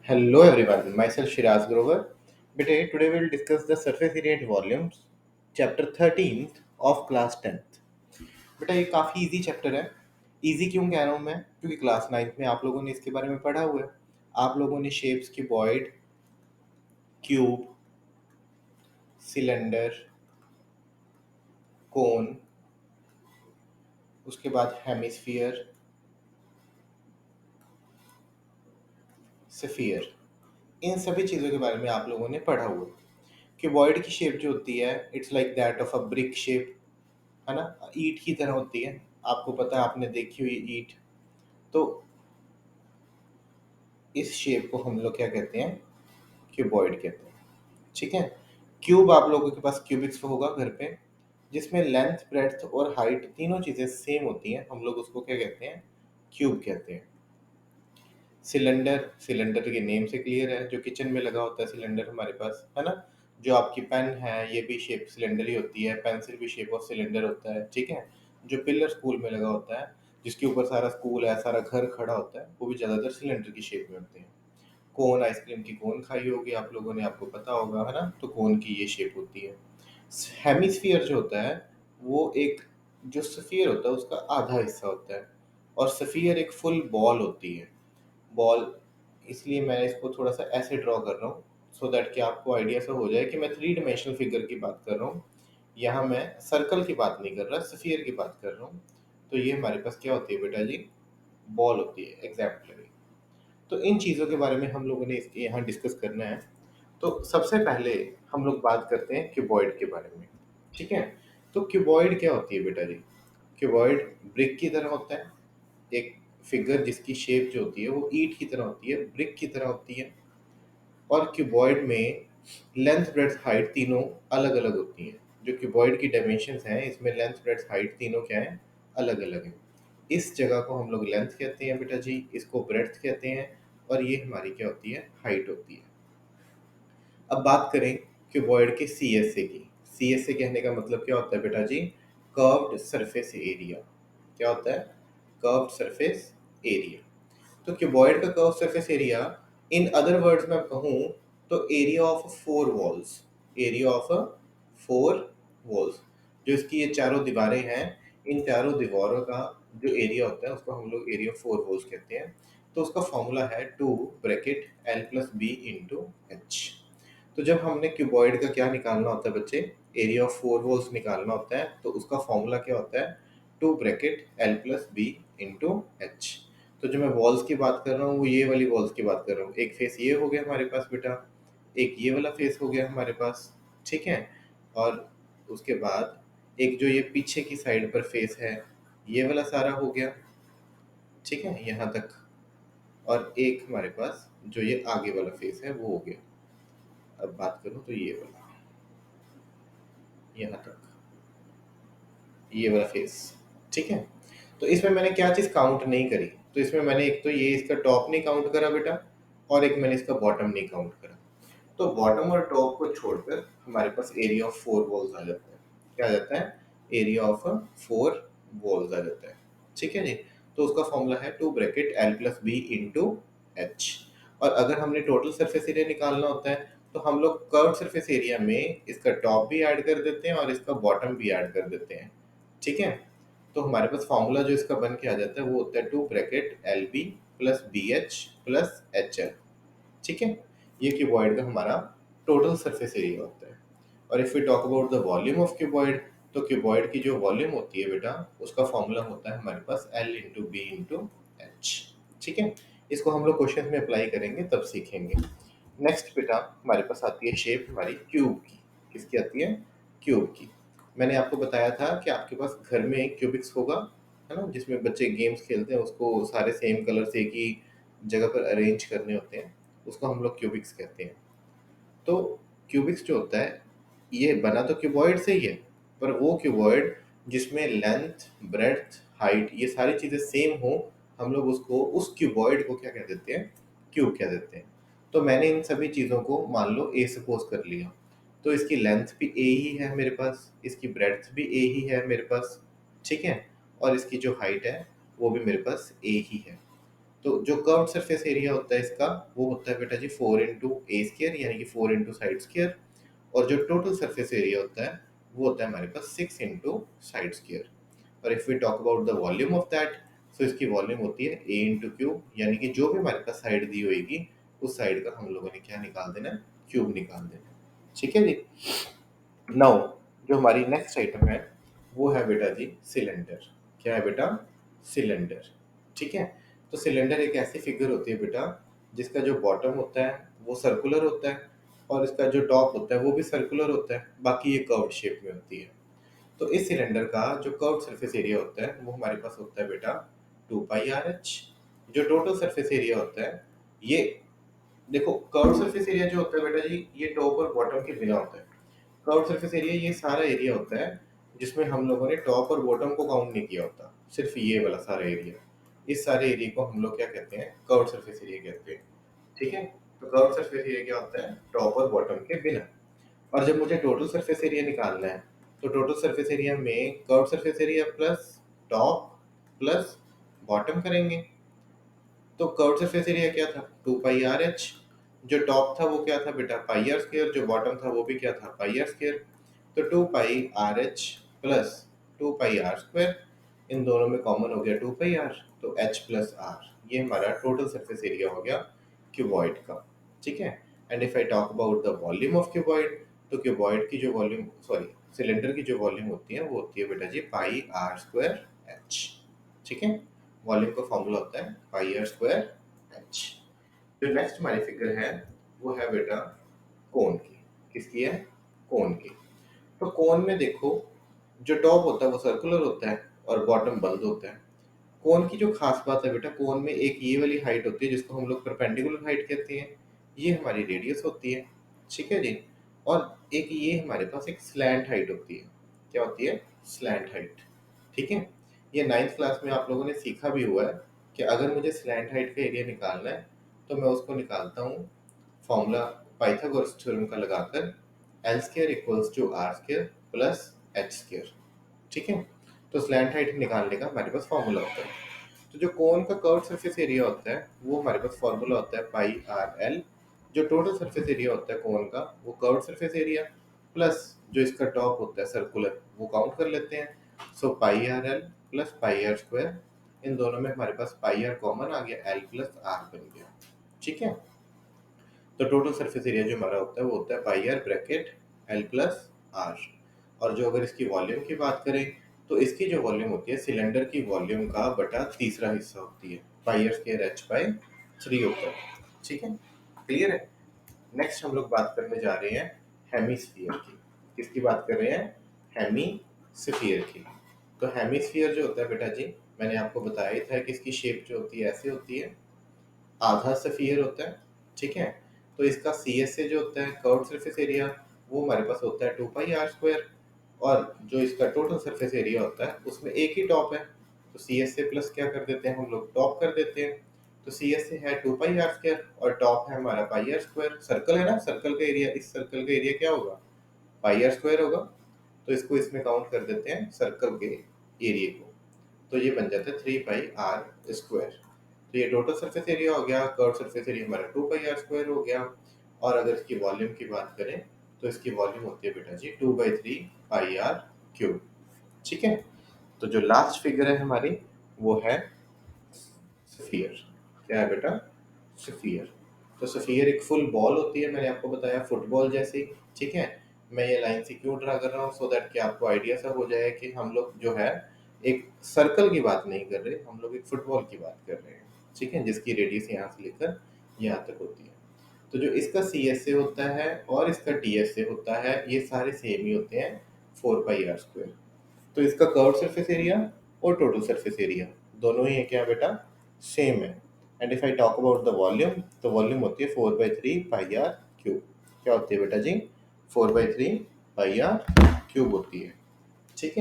Hello everyone, myself Shiraz Grover. Today we'll discuss the surface area and volumes, chapter 13th of class 10th. बेटा ये काफ़ी easy chapter है। Easy क्यों कह रहा हूँ मैं? क्योंकि क्लास 9th में आप लोगों ने इसके बारे में पढ़ा हुआ है। आप लोगों ने शेप्स की बॉयड, क्यूब, सिलेंडर, कोन, उसके बाद हेमिस्फीयर, स्फीयर, इन सभी चीज़ों के बारे में आप लोगों ने पढ़ा हुआ है। क्यूबॉइड की शेप जो होती है it's like that of a brick shape, है ना? ईंट की तरह होती है। आपको पता है, आपने देखी हुई ईंट। तो इस शेप को हम लोग क्या कहते हैं? क्यूबॉइड कहते हैं। ठीक है। क्यूब आप लोगों के पास क्यूबिक्स होगा घर पे, जिसमें लेंथ, ब्रेड्थ और हाइट तीनों चीज़ें सेम होती हैं। हम लोग उसको क्या कहते हैं? क्यूब कहते हैं। सिलेंडर, सिलेंडर के नेम से क्लियर है, जो किचन में लगा होता है सिलेंडर हमारे पास, है ना? जो आपकी पेन है ये भी शेप सिलेंडर ही होती है, पेंसिल भी शेप ऑफ सिलेंडर होता है। ठीक है। जो पिलर स्कूल में लगा होता है, जिसके ऊपर सारा स्कूल है, सारा घर खड़ा होता है, वो भी ज़्यादातर सिलेंडर की शेप में होते हैं। कोन, आइसक्रीम की कोन खाई होगी आप लोगों ने, आपको पता होगा, है ना? तो कोन की ये शेप होती है। हेमिस्फीयर जो होता है वो एक, जो स्फीयर होता है उसका आधा हिस्सा होता है, और स्फीयर एक फुल बॉल होती है। बॉल, इसलिए मैं इसको थोड़ा सा ऐसे ड्रॉ कर रहा हूँ सो दैट कि आपको आइडिया सा हो जाए कि मैं थ्री डिमेंशनल फिगर की बात कर रहा हूँ। यहाँ मैं सर्कल की बात नहीं कर रहा, स्फीयर की बात कर रहा हूँ। तो ये हमारे पास क्या होती है बेटा जी? बॉल होती है एग्जैक्टली। तो इन चीज़ों के बारे में हम लोगों ने इसके यहाँ डिस्कस करना है। तो सबसे पहले हम लोग बात करते हैं क्यूबॉइड के बारे में। ठीक है। तो क्यूबॉइड क्या होती है बेटा जी? क्यूबॉइड ब्रिक की तरह होता है, एक फिगर जिसकी शेप जो होती है वो ईंट की तरह होती है, ब्रिक की तरह होती है। और क्यूबॉइड में लेंथ, ब्रेड्थ, हाइट तीनों अलग अलग होती हैं। जो क्यूबॉइड की डायमेंशंस हैं इसमें लेंथ, ब्रेड्थ, हाइट तीनों क्या है? अलग अलग है। इस जगह को हम लोग लेंथ कहते हैं बेटा जी, इसको ब्रेड्थ कहते हैं, और ये हमारी क्या होती है? हाइट होती है। अब बात करें क्यूबॉइड के सी एस ए की। सी एस ए कहने का मतलब क्या होता है बेटा जी? Curved surface area. क्या होता है? Curved surface area. तो क्यूबॉइड का curve surface area, in other words में कहूँ तो area of four walls, area of four walls, जो इसकी ये चारों दीवारें हैं, इन चारों दीवारों का जो एरिया होता है उसको हम लोग एरिया ऑफ फोर वॉल्स कहते हैं। तो उसका फॉर्मूला है 2 bracket L plus B into H. तो जब हमने क्यूबॉइड का क्या निकालना होता है बच्चे? एरिया ऑफ फोर वॉल्स निकालना होता है, तो उसका फॉर्मूला क्या होता है? 2 bracket L plus B into H. तो जो मैं वॉल्स की बात कर रहा हूँ वो ये वाली वॉल्स की बात कर रहा हूँ। एक फेस ये हो गया हमारे पास बेटा, एक ये वाला फेस हो गया हमारे पास। ठीक है। और उसके बाद एक जो ये पीछे की साइड पर फेस है, ये वाला सारा हो गया। ठीक है, यहाँ तक। और एक हमारे पास जो ये आगे वाला फेस है वो हो गया। अब बात करूँ तो ये वाला, यहाँ तक, ये वाला फेस। ठीक है। तो इसमें मैंने क्या चीज़ काउंट नहीं करी? तो इसमें मैंने एक तो ये इसका टॉप नहीं काउंट करा बेटा, और एक मैंने इसका बॉटम नहीं काउंट करा। तो बॉटम और टॉप को छोड़कर हमारे पास एरिया ऑफ फोर वॉल्स आ जाता है। क्या आ जाता है? एरिया ऑफ फोर वॉल्स आ जाता है। ठीक है जी। तो उसका फॉर्मूला है 2 bracket L plus B into H. और अगर हमने टोटल सरफेस एरिया निकालना होता है तो हम लोग कर्व सरफेस एरिया में इसका टॉप भी ऐड कर देते हैं और इसका बॉटम भी ऐड कर देते हैं। ठीक है। तो हमारे पास फॉर्मूला जो इसका बन के आ जाता है वो होता है 2 bracket L B plus B H plus H L. ठीक है। ये क्यूबॉइड का हमारा टोटल सरफेस एरिया होता है। और if we talk about the volume of cuboid, तो क्यूबॉइड की जो वॉल्यूम होती है बेटा उसका फॉर्मूला होता है हमारे पास L into B into H. ठीक है। इसको हम लोग क्वेश्चन में अप्लाई करेंगे तब सीखेंगे। नेक्स्ट बेटा हमारे पास आती है शेप हमारी क्यूब की। किसकी आती है? क्यूब की। मैंने आपको बताया था कि आपके पास घर में एक क्यूबिक्स होगा, है ना, जिसमें बच्चे गेम्स खेलते हैं, उसको सारे सेम कलर से एक ही जगह पर अरेंज करने होते हैं, उसको हम लोग क्यूबिक्स कहते हैं। तो क्यूबिक्स जो होता है ये बना तो क्यूबॉइड से ही है, पर वो क्यूबॉइड जिसमें लेंथ, ब्रेड्थ, हाइट ये सारी चीज़ें सेम हो, हम लोग उसको, उस क्यूबॉइड को क्या कह देते हैं? क्यूब कह देते हैं। तो मैंने इन सभी चीज़ों को मान लो ए सपोज कर लिया, तो इसकी लेंथ भी ए ही है मेरे पास, इसकी ब्रेड्थ भी ए ही है मेरे पास। ठीक है। और इसकी जो हाइट है वो भी मेरे पास ए ही है। तो जो कर्व सरफेस एरिया होता है इसका, वो होता है बेटा जी 4 इंटू ए स्क्र, यानी कि 4 इंटू साइड स्क्र। और जो टोटल सरफेस एरिया होता है वो होता है हमारे पास 6 इंटू साइड स्क्र। और if we talk about the volume of that, तो इसकी वॉल्यूम होती है ए इंटू क्यूब, यानी कि जो भी हमारे पास साइड दी होगी उस साइड का हम लोगों ने क्या निकाल देना है, क्यूब निकाल देना है। ठीक है जी। नाउ जो हमारी नेक्स्ट आइटम है वो है बेटा जी सिलेंडर। क्या है बेटा? सिलेंडर। ठीक है। तो सिलेंडर एक ऐसी फिगर होती है बेटा जिसका जो बॉटम होता है वो सर्कुलर होता है और इसका जो टॉप होता है वो भी सर्कुलर होता है, बाकी ये कर्व शेप में होती है। तो इस सिलेंडर का जो कर्व सरफेस एरिया होता है वो हमारे पास होता है बेटा 2πr h। जो टोटल सरफेस एरिया होता है ये, देखो कर्व सरफेस एरिया जो होता है बेटा जी ये टॉप और बॉटम के बिना होता है। कर्व सरफेस एरिया ये सारा एरिया होता है जिसमें हम लोगों ने टॉप और बॉटम को काउंट नहीं किया होता, सिर्फ ये वाला सारा एरिया। इस सारे एरिया को हम लोग क्या कहते हैं? कर्व सरफेस एरिया कहते हैं। ठीक है। तो कर्व सरफेस एरिया क्या होता है? टॉप और बॉटम के बिना। और जब मुझे टोटल सरफेस एरिया निकालना है तो टोटल सरफेस एरिया में curve surface area plus top plus bottom करेंगे। तो कर्व सरफेस एरिया क्या था? 2πr h। जो टॉप था वो क्या था बेटा? πr²। जो बॉटम था वो भी क्या था? πr²। तो 2πr h प्लस 2πr², इन दोनों में कॉमन हो गया 2πr, तो h प्लस r, ये हमारा टोटल सरफेस एरिया हो गया क्यूबॉइड का। ठीक है। And if I talk about the volume of cuboid, तो क्यूबॉइड की जो वॉल्यूम, सॉरी सिलेंडर की जो वॉल्यूम होती है वो होती है बेटा जी πr²h। ठीक है। वॉल्यूम का फॉर्मूला होता है πr²h। जो नेक्स्ट हमारी फिगर है वो है बेटा कोन की। किसकी है? कोन की। तो कोन में देखो जो टॉप होता है वो सर्कुलर होता है और बॉटम बंद होता है। कोन की जो खास बात है बेटा, कोन में एक ये वाली हाइट होती है जिसको हम लोग परपेंडिकुलर हाइट कहते हैं, ये हमारी रेडियस होती है। ठीक है जी। और एक ये हमारे पास एक स्लैंट हाइट होती है। क्या होती है? Slant height. ठीक है। ये 9th क्लास में आप लोगों ने सीखा भी हुआ है कि अगर मुझे स्लैंट हाइट का एरिया निकालना है तो मैं उसको निकालता हूँ फॉर्मूला पाइथागोरस थ्योरम का लगाकर, l² equals to r² plus h²। ठीक है। तो स्लैंट हाइट निकालने का हमारे पास फॉर्मूला होता है। तो जो कोन का कर्व सरफेस एरिया होता है वो हमारे पास फॉर्मूला होता है πrl। जो टोटल सरफेस एरिया होता है कोन का वो कर्व सरफेस एरिया प्लस जो इसका टॉप होता है सर्कुलर वो काउंट कर लेते हैं। सो πrl प्लस πr², इन दोनों में हमारे पास πr कॉमन आ गया, l प्लस r बन गया। ठीक है। तो टोटल सरफेस एरिया जो हमारा होता है वो होता है πr bracket l plus r। और जो अगर इसकी वॉल्यूम की बात करें तो इसकी जो वॉल्यूम होती है सिलेंडर की वॉल्यूम का बटा तीसरा हिस्सा होती है, πr²h/3 होता है। ठीक है। क्लियर है। नेक्स्ट हम लोग बात करने जा रहे हैं हेमिस्फीयर की। किसकी बात कर रहे हैं? हेमिस्फीयर की। तो हेमिस्फीयर जो होता है बेटा जी, मैंने आपको बताया ही था कि इसकी शेप जो होती है ऐसे होती है, आधा सफियर होता है। ठीक है। तो इसका सी एस ए जो होता है कर्व सरफेस एरिया वो हमारे पास होता है 2πr²। और जो इसका टोटल सरफेस एरिया होता है उसमें एक ही टॉप है, तो सी एस ए प्लस क्या कर देते हैं हम लोग? टॉप कर देते हैं। तो सी एस ए है 2πr² और टॉप है हमारा πr²। सर्कल है ना, सर्कल का एरिया, इस सर्कल का एरिया क्या होगा? πr² होगा। तो इसको इसमें काउंट कर देते हैं सर्कल के एरिया को, तो ये बन जाता है 3πr²। तो ये टोटल सरफेस एरिया हो गया, कर्व सरफेस एरिया हमारा 2πr² हो गया। और अगर इसकी वॉल्यूम की बात करें तो इसकी वॉल्यूम होती है बेटा जी 2/3πr³। ठीक है। तो जो लास्ट फिगर है हमारी वो है स्फीयर। क्या है बेटा? स्फीयर। तो स्फीयर एक फुल बॉल होती है, मैंने आपको बताया फुटबॉल जैसी। ठीक है। मैं ये लाइन से क्यों ड्रा कर रहा हूँ? सो दैट कि आपको आइडिया सा हो जाए कि हम लोग जो है एक सर्कल की बात नहीं कर रहे, हम लोग एक फुटबॉल की बात कर रहे हैं। ठीक है। जिसकी रेडियस यहाँ से लेकर यहाँ तक होती है। तो जो इसका सी एस ए होता है और इसका डी एस ए होता है ये सारे सेम ही होते हैं 4πr²। तो इसका कर्व सरफेस एरिया और टोटल सरफेस एरिया दोनों ही है क्या बेटा? सेम है। And if I talk about the volume, तो वॉल्यूम होती है 4/3πr³। क्या होती है बेटा जी? 4/3πr³ होती है। ठीक है।